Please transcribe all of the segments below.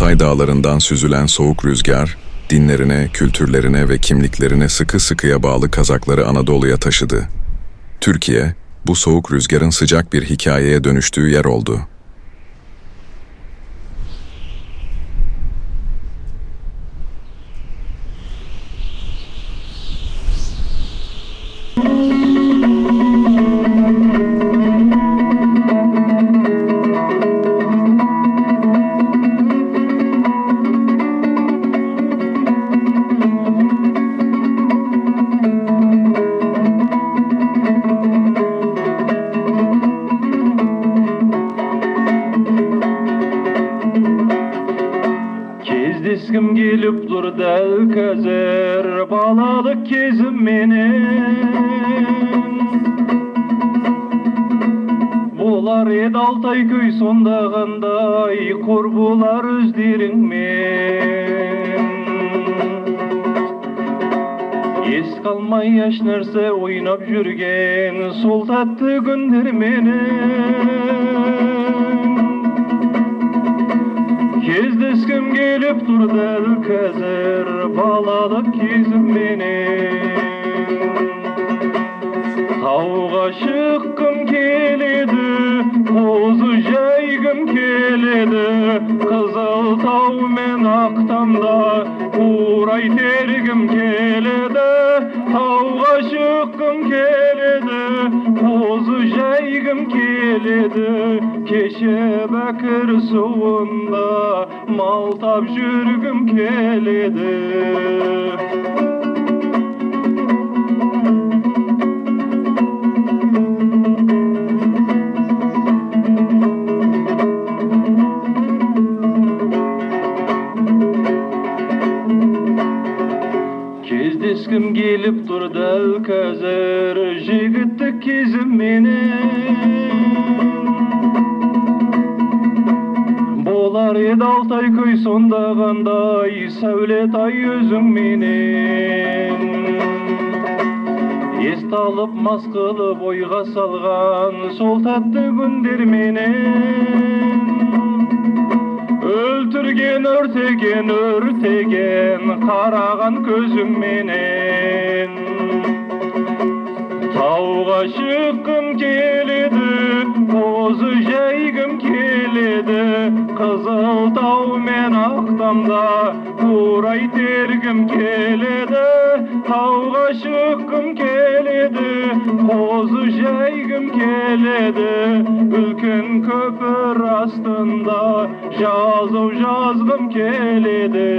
Altay dağlarından süzülen soğuk rüzgar, dinlerine, kültürlerine ve kimliklerine sıkı sıkıya bağlı Kazakları Anadolu'ya taşıdı. Türkiye, bu soğuk rüzgarın sıcak bir hikayeye dönüştüğü yer oldu. Keskim gelip dur del kezer balalık kezim menin. Bular ed Altay köy sondagандай korbular özlerin men. Es kalmay yaş nerse oynap jürgen sol tatlı günler menen. Keskim gelip dur del kezer balalık kezim menin. Tauga çıkkım keledi, kozu jaygım keledi. Kızıl tau men aktamda uğray tergim keledi. Tauga çıkkım keledi, kozu jaygım keledi. Keşe bakır suunda maltap jürgüm keledi. Keskim gelip dur del kezer jigittik kezim menin. Bolar ed Altay köy sondagандай Savletay özüң menen. Est alıp maz kılıp oyga salgan sol tatlı günler menen. Öldürgen örtegen karagan közüm menen. Tauga çıkkım keledi, kozu jaygım keledi. Kızıl tau men aktamda uğray tergim keledi. Tauga çıkkım keledi, kozu jaygım keledi. Ülken köpür astında жазgım keledi.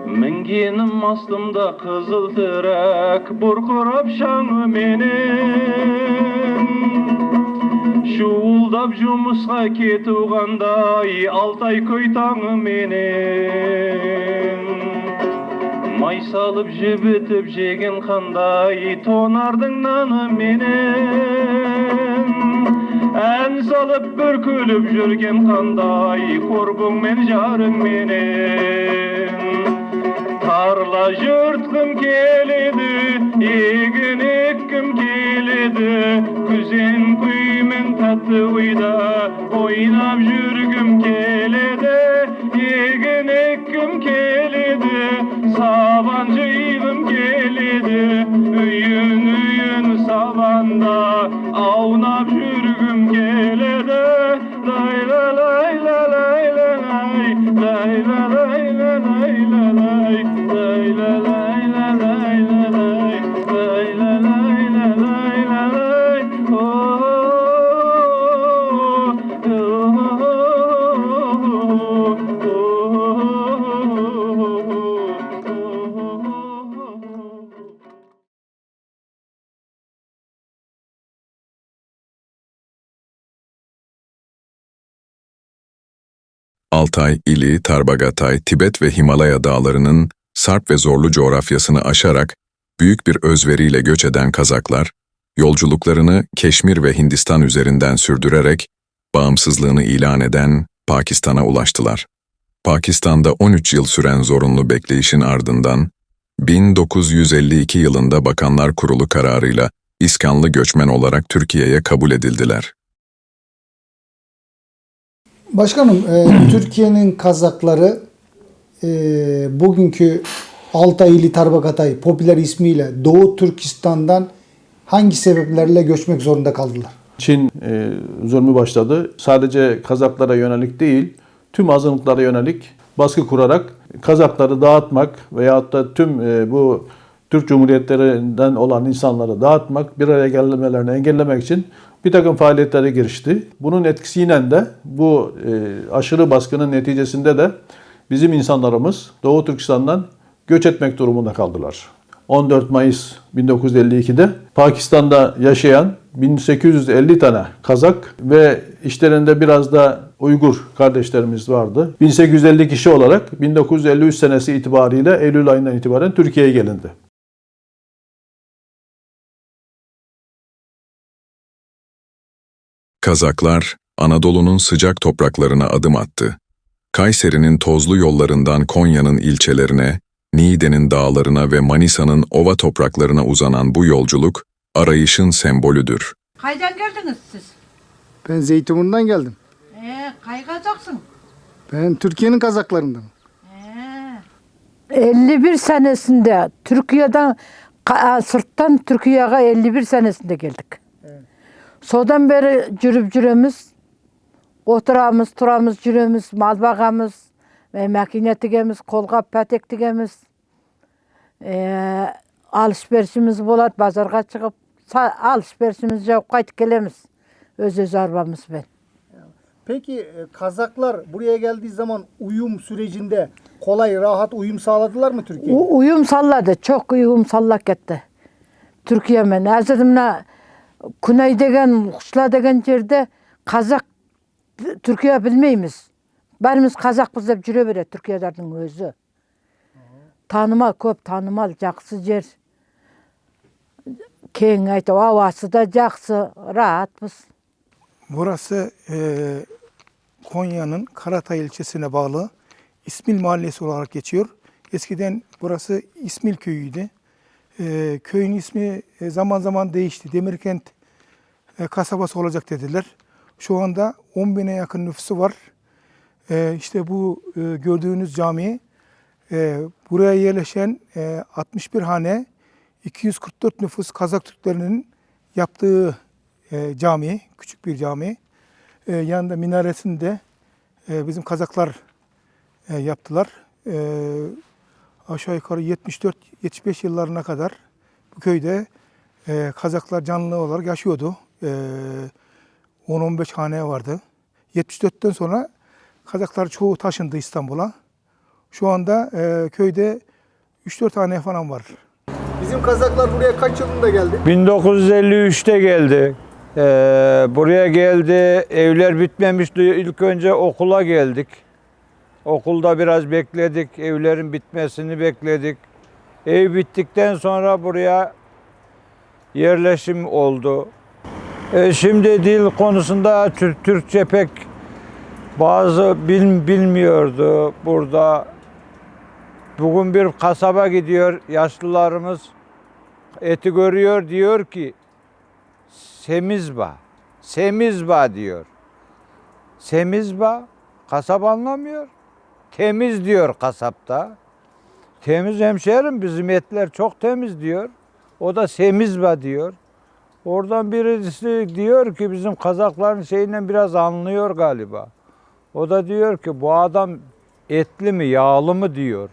Mingenim astımda kızıl terek burkurap şanı menen. Şuuldap jumuşga ketugандай Altay köy tağı menen. May salıp jibitip jegen kanday tonardың nаны menen. En salıp bürkülüp jürgen kanday korbuң men jarың menen. Tarla jürtküm keledi, egin ekkim keledi. Küzen kuymen tatlı uyda oynap jürgüm keledi. Egin ekkim keledi, saban jıygım keledi. Üyün sabanda aunap jürgüm keledi. Lay la lay la lay la lay, lay la lay la lay la lay. Lay la lay la lay la lay, lay la lay la lay la lay. Oh, oh, oh, Altay, İli, Tarbagatay, Tibet ve Himalaya dağlarının sarp ve zorlu coğrafyasını aşarak büyük bir özveriyle göç eden Kazaklar, yolculuklarını Keşmir ve Hindistan üzerinden sürdürerek bağımsızlığını ilan eden Pakistan'a ulaştılar. Pakistan'da 13 yıl süren zorunlu bekleyişin ardından 1952 yılında Bakanlar Kurulu kararıyla İskanlı göçmen olarak Türkiye'ye kabul edildiler. Başkanım, Türkiye'nin Kazakları bugünkü Altaylı Tarbakatay popüler ismiyle Doğu Türkistan'dan hangi sebeplerle göçmek zorunda kaldılar? Çin zulmü başladı. Sadece Kazaklara yönelik değil, tüm azınlıklara yönelik baskı kurarak Kazakları dağıtmak veyahut da tüm bu Türk Cumhuriyetlerinden olan insanları dağıtmak, bir araya gelmelerini engellemek için bir takım faaliyetlere girişti. Bunun etkisiyle de bu aşırı baskının neticesinde de bizim insanlarımız Doğu Türkistan'dan göç etmek durumunda kaldılar. 14 Mayıs 1952'de Pakistan'da yaşayan 1850 tane Kazak ve işlerinde biraz da Uygur kardeşlerimiz vardı. 1850 kişi olarak 1953 senesi itibariyle Eylül ayından itibaren Türkiye'ye gelindi. Kazaklar, Anadolu'nun sıcak topraklarına adım attı. Kayseri'nin tozlu yollarından Konya'nın ilçelerine, Niğde'nin dağlarına ve Manisa'nın ova topraklarına uzanan bu yolculuk, arayışın sembolüdür. Kaydan geldiniz siz? Ben Zeytinburnu'ndan geldim. Kaygacaksın. Ben Türkiye'nin Kazaklarından. 51 senesinde Türkiye'den, sırttan Türkiye'ye 51 senesinde geldik. Sodan beri cürüp oturamız, turamız, cürümüz, mal bakamız, makine tigemiz, kolgap patek tigemiz, alışverişimiz bolar, bazarga çıkıp alışverişimiz yok, kayıt gelemiz. Öz arabamız ben. Peki Kazaklar buraya geldiği zaman uyum sürecinde kolay, rahat uyum sağladılar mı Türkiye'ye? Uyum salladı, çok uyum sallak etti. Türkiye'me. Nazırımla Kuney degen, Kuşla degen yerde Kazak Türkiye bilmeyimiz. Barımız Kazakpız dep jüre bere Türkiye'lerдің özü. Tanımal, köp tanımal, жақсы жер. Keң aytып, havası da жақсы, rahatpız. Burası Konya'nın Karatay ilçesine bağlı İsmil Mahallesi olarak geçiyor. Eskiden burası İsmil köyüydü. Köyün ismi zaman zaman değişti. Demirkent kasabası olacak dediler. Şu anda 10 bine yakın nüfusu var. İşte bu gördüğünüz cami, buraya yerleşen 61 hane, 244 nüfus Kazak Türklerinin yaptığı cami, küçük bir cami. Yanında minaresini de bizim Kazaklar yaptılar. Aşağı yukarı 74-75 yıllarına kadar bu köyde Kazaklar canlı olarak yaşıyordu. 10-15 hane vardı. 74'ten sonra Kazaklar çoğu taşındı İstanbul'a. Şu anda köyde 3-4 hane falan var. Bizim Kazaklar buraya kaç yılında geldi? 1953'te geldi. Buraya geldi. Evler bitmemişti. İlk önce okula geldik. Okulda biraz bekledik. Evlerin bitmesini bekledik. Ev bittikten sonra buraya yerleşim oldu. Şimdi dil konusunda Türkçe pek bazı bilmiyordu burada. Bugün bir kasaba gidiyor, yaşlılarımız eti görüyor, diyor ki semizba, semizba diyor. Semizba, kasap anlamıyor. Temiz diyor kasapta. Temiz hemşerim, bizim etler çok temiz diyor. O da semizba diyor. Oradan birisi diyor ki bizim Kazakların şeyinden biraz anlıyor galiba. O da diyor ki bu adam etli mi, yağlı mı diyor.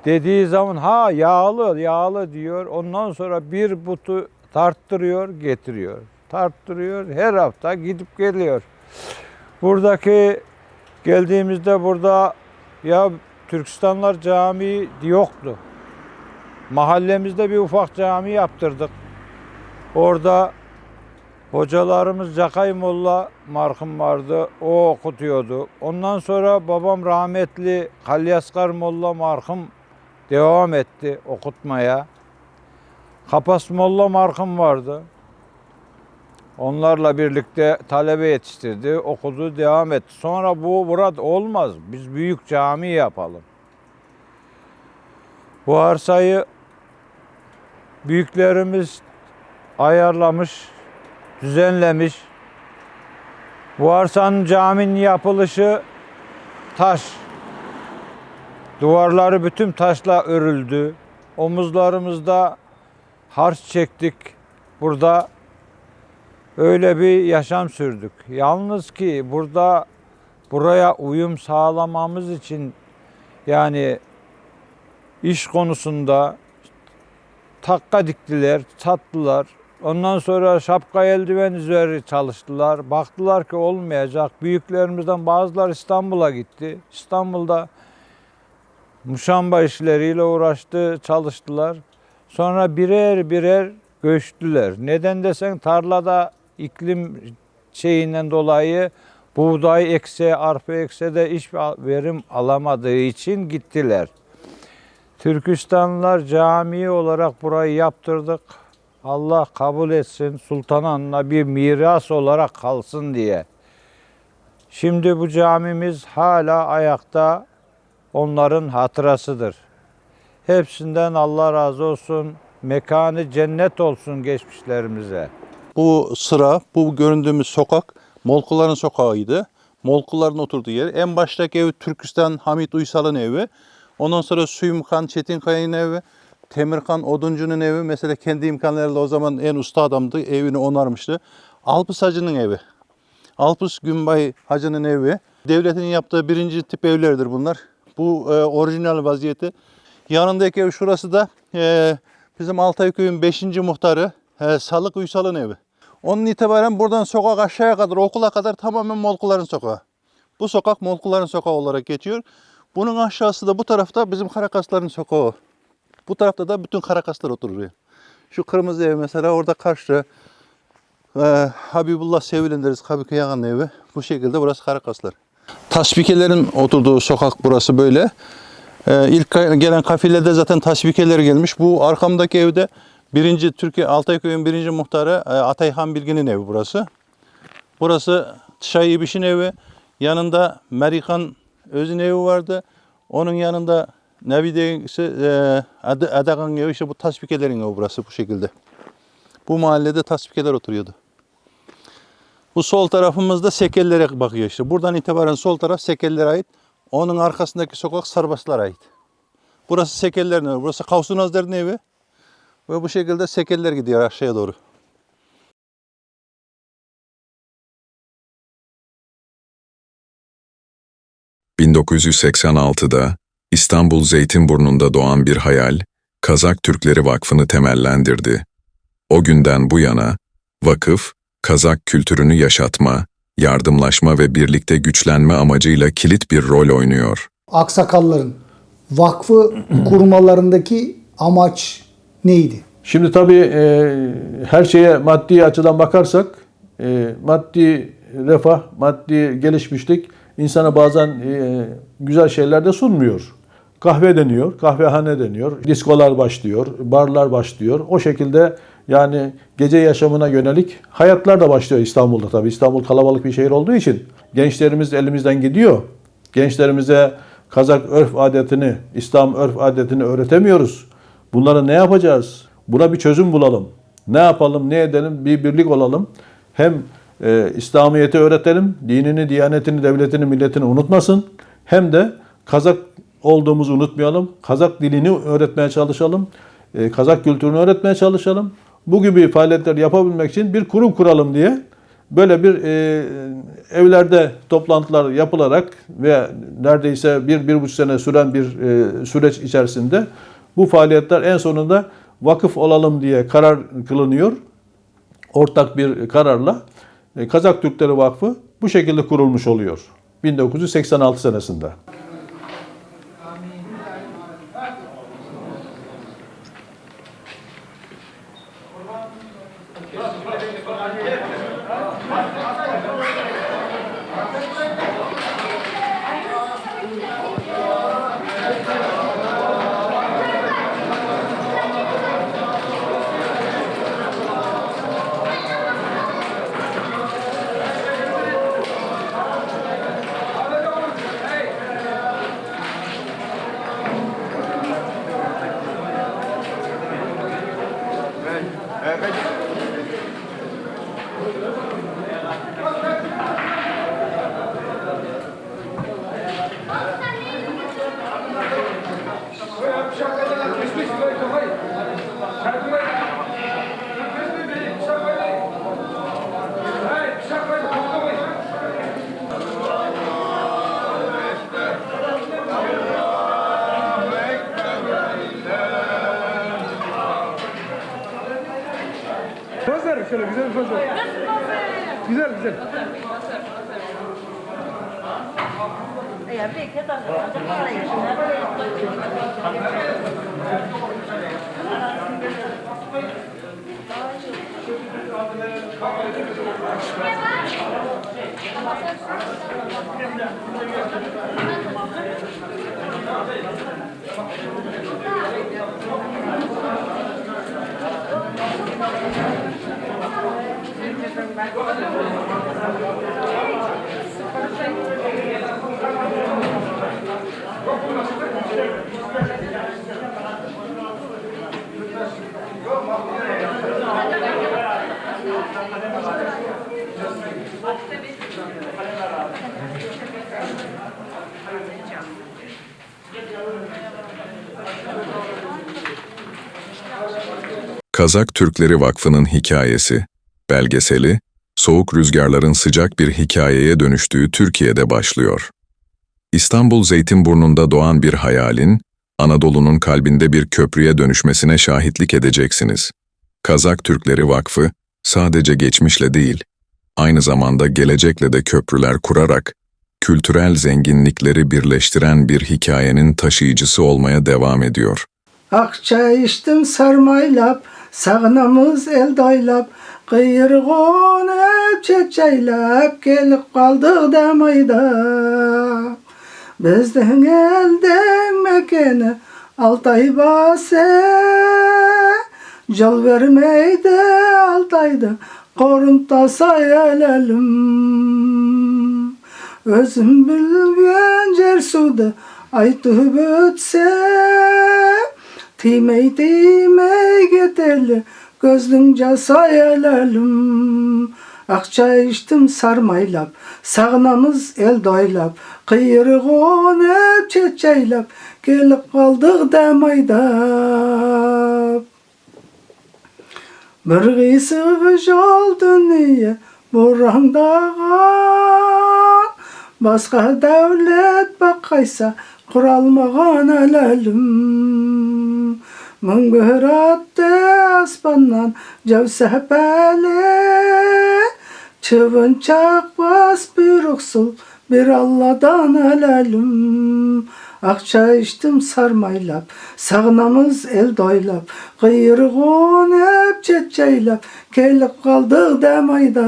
Dediği zaman ha yağlı diyor. Ondan sonra bir butu tarttırıyor, getiriyor. Tarttırıyor, her hafta gidip geliyor. Buradaki geldiğimizde burada ya Türkistanlar Camii yoktu. Mahallemizde bir ufak cami yaptırdık. Orada hocalarımız Cakay Molla marhum vardı, o okutuyordu. Ondan sonra babam rahmetli Kalyaskar Molla marhum devam etti okutmaya. Kapas Molla marhum vardı. Onlarla birlikte talebe yetiştirdi, okudu, devam etti. Sonra burada olmaz. Biz büyük cami yapalım. Bu arsayı büyüklerimiz ayarlamış, düzenlemiş. Bu arsanın caminin yapılışı taş. Duvarları bütün taşla örüldü. Omuzlarımızda harç çektik. Burada öyle bir yaşam sürdük. Yalnız ki buraya uyum sağlamamız için yani iş konusunda takka diktiler, sattılar. Ondan sonra şapka eldiven üzeri çalıştılar. Baktılar ki olmayacak. Büyüklerimizden bazıları İstanbul'a gitti. İstanbul'da muşamba işleriyle uğraştı, çalıştılar. Sonra birer birer göçtüler. Neden desen tarlada iklim şeyinden dolayı buğday ekse, arpa ekse de hiç verim alamadığı için gittiler. Türkistanlılar cami olarak burayı yaptırdık. Allah kabul etsin, Sultanahmet'e bir miras olarak kalsın diye. Şimdi bu camimiz hala ayakta, onların hatırasıdır. Hepsinden Allah razı olsun, mekanı cennet olsun geçmişlerimize. Bu sıra, bu göründüğümüz sokak Molkuların sokağıydı. Molkuların oturduğu yer. En baştaki ev Türkistan Hamit Uysal'ın evi. Ondan sonra Süyümkan Çetinkaya'nın evi. Temirkan Oduncu'nun evi. Mesela kendi imkanlarıyla o zaman en usta adamdı. Evini onarmıştı. Alpız Hacı'nın evi. Alpız Günbay Hacı'nın evi. Devletin yaptığı birinci tip evlerdir bunlar. Bu orijinal vaziyeti. Yanındaki ev şurası da bizim Altayköy'ün 5. muhtarı Salık Uysal'ın evi. Onun itibaren buradan sokak aşağıya kadar, okula kadar tamamen Molkuların sokağı. Bu sokak Molkuların sokağı olarak geçiyor. Bunun aşağısı da bu tarafta bizim Karakasların sokağı. Bu tarafta da bütün Karakaslar oturuyor. Şu kırmızı ev mesela orada karşı Habibullah Sevil'in deriz, Kabik Yagan'ın evi. Bu şekilde burası Karakaslar. Tasbikelerin oturduğu sokak burası böyle. İlk gelen kafilede zaten tasbikeler gelmiş. Bu arkamdaki evde Türkiye Altayköy'ün 1. muhtarı Atayhan Bilgin'in evi burası. Burası Şah İbiş'in evi. Yanında Merikan Öz'ün evi vardı. Onun yanında Nevide'si Adakan evi, işte bu tasbikelerin evi burası bu şekilde. Bu mahallede tasbikeler oturuyordu. Bu sol tarafımızda Sekellere bakıyor işte. Buradan itibaren sol taraf Sekellere ait. Onun arkasındaki sokak Sarbaslara ait. Burası Sekeller'in evi. Burası Kavsunazlar'ın evi. Ve bu şekilde Sekeller gidiyor aşağıya doğru. ...1986'da İstanbul Zeytinburnu'nda doğan bir hayal, Kazak Türkleri Vakfı'nı temellendirdi. O günden bu yana, vakıf, Kazak kültürünü yaşatma, yardımlaşma ve birlikte güçlenme amacıyla kilit bir rol oynuyor. Aksakalların vakfı kurmalarındaki amaç neydi? Şimdi tabii her şeye maddi açıdan bakarsak maddi refah, maddi gelişmişlik insana bazen güzel şeyler de sunmuyor. Kahve deniyor, kahvehane deniyor, diskolar başlıyor, barlar başlıyor. O şekilde yani gece yaşamına yönelik hayatlar da başlıyor İstanbul'da tabii. İstanbul kalabalık bir şehir olduğu için gençlerimiz elimizden gidiyor. Gençlerimize Kazak örf adetini, İslam örf adetini öğretemiyoruz. Bunları ne yapacağız? Buna bir çözüm bulalım. Ne yapalım, ne edelim? Bir birlik olalım. Hem İslamiyet'i öğretelim, dinini, diyanetini, devletini, milletini unutmasın. Hem de Kazak olduğumuzu unutmayalım. Kazak dilini öğretmeye çalışalım. Kazak kültürünü öğretmeye çalışalım. Bu gibi faaliyetler yapabilmek için bir kurum kuralım diye böyle bir evlerde toplantılar yapılarak ve neredeyse 1-1,5 sene süren bir süreç içerisinde bu faaliyetler en sonunda vakıf olalım diye karar kılınıyor. Ortak bir kararla Kazak Türkleri Vakfı bu şekilde kurulmuş oluyor 1986 senesinde. şöyle güzel bir poz ver. Güzel güzel. Kazak Türkleri Vakfı'nın hikayesi, belgeseli, soğuk rüzgarların sıcak bir hikayeye dönüştüğü Türkiye'de başlıyor. İstanbul Zeytinburnu'nda doğan bir hayalin, Anadolu'nun kalbinde bir köprüye dönüşmesine şahitlik edeceksiniz. Kazak Türkleri Vakfı, sadece geçmişle değil, aynı zamanda gelecekle de köprüler kurarak, kültürel zenginlikleri birleştiren bir hikayenin taşıyıcısı olmaya devam ediyor. Akça içtim sarmaylap, sağnamız el daylap, kıyırğın hep çeçeylap, gelip kaldık demayda. Bizden elden mekeni Altay base, cal vermeydi Altay'da, korumta sayelelim. Özüm bilgen cersuda, ay tühüp ötse, Timey giderli, gözlümce sayelelim. Akça içtim sarmaylap, sağnamız el doylap, kıyırğın hep çeçeylap, gelip kaldık demayda. Bir kıysı yol dünya, burandağın, başka devlet bakaysa, kuralmağın elelim. Müngür attı aspandan cevsehbeli, çıvın çakbas bir uksul bir Allah'dan elelim. Akça içtim sarmaylap, sağnamız el doylap, kıyırğın hep çeçeylap, gelip kaldık demayda.